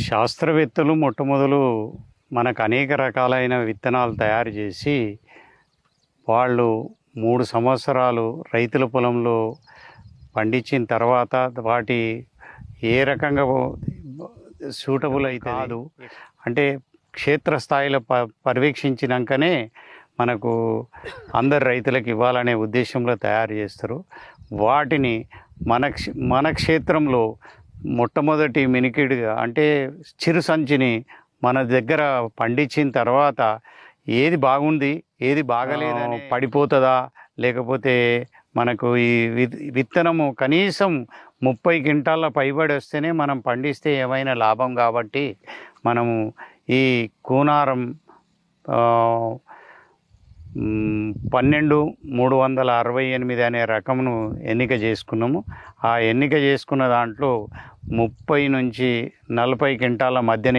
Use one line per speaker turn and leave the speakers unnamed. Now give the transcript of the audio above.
శాస్త్రవేత్తలు మొట్టమొదలు మనకు అనేక రకాలైన విత్తనాలు తయారు చేసి వాళ్ళు 3 సంవత్సరాలు రైతుల పొలంలో పండించిన తర్వాత వాటి ఏ రకంగా సూటబుల్ అయితే కాదు అంటే క్షేత్రస్థాయిలో పర్యవేక్షించినాకనే మనకు అందరు రైతులకు ఇవ్వాలనే ఉద్దేశంలో తయారు చేస్తారు. వాటిని మన క్షేత్రంలో మొట్టమొదటి మినికిడిగా అంటే చిరు సంచిని మన దగ్గర పండించిన తర్వాత ఏది బాగుంది ఏది బాగలేదని పడిపోతుందా, లేకపోతే మనకు ఈ విత్తనము కనీసం 30 క్వింటాల పైబడి వస్తేనే మనం పండిస్తే ఏమైనా లాభం. కాబట్టి మనము ఈ కూనారం 12368 అనే రకమును ఎన్నిక చేసుకున్నాము. ఆ ఎన్నిక చేసుకున్న దాంట్లో 30 నుంచి 40 క్వింటాల మధ్యన